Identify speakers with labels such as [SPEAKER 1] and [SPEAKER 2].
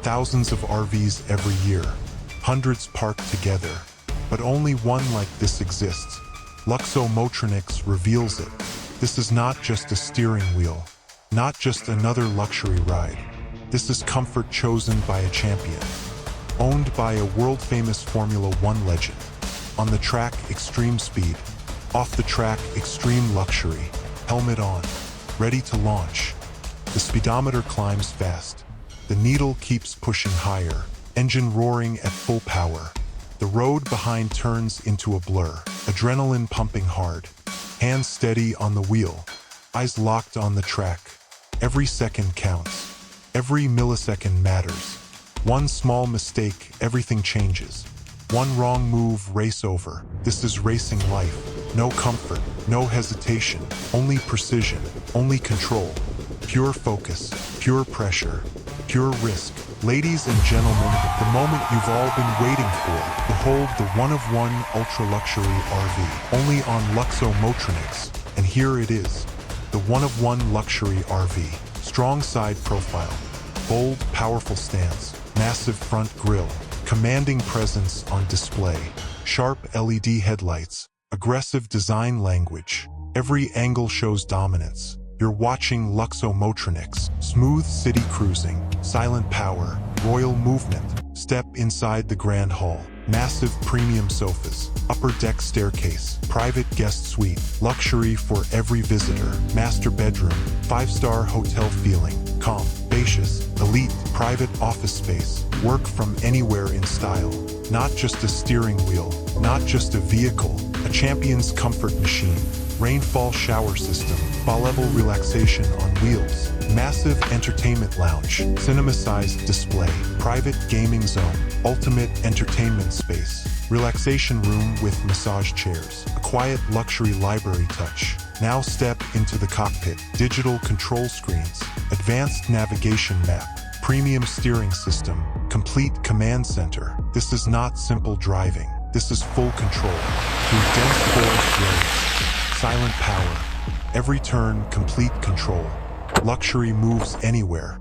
[SPEAKER 1] thousands of RVs every year, hundreds parked together, but only one like this exists. Luxo Motronyx reveals it. This is not just a steering wheel, not just another luxury ride. This is comfort chosen by a champion, owned by a world-famous Formula One legend. On the track, extreme speed. Off the track, extreme luxury. Helmet on, ready to launch. The speedometer climbs fast. The needle keeps pushing higher, engine roaring at full power. The road behind turns into a blur, adrenaline pumping hard. Hands steady on the wheel, eyes locked on the track. Every second counts. Every millisecond matters. One small mistake, everything changes. One wrong move, race over. This is racing life. No comfort, no hesitation, only precision, only control. Pure focus, pure pressure, pure risk. Ladies and gentlemen, the moment you've all been waiting for. Behold the one-of-one ultra-luxury RV, only on Luxo Motronyx. And here it is, the one-of-one luxury RV. Strong side profile, bold, powerful stance, massive front grille, commanding presence on display, sharp LED headlights, aggressive design language. Every angle shows dominance. You're watching Luxo Motronyx. Smooth city cruising, silent power, royal movement. Step inside the grand hall. Massive premium sofas, upper deck staircase, private guest suite, luxury for every visitor. Master bedroom, 5-star hotel feeling, calm, spacious, elite, private office space. Work from anywhere in style. Not just a steering wheel, not just a vehicle, a champion's comfort machine. Rainfall shower system, spa-level relaxation on wheels, massive entertainment lounge, cinema-sized display, private gaming zone, ultimate entertainment space, relaxation room with massage chairs, a quiet luxury library touch. Now step into the cockpit, digital control screens, advanced navigation map, premium steering system, complete command center. This is not simple driving. This is full control through dense forest roads. Silent power. Every turn, complete control. Luxury moves anywhere.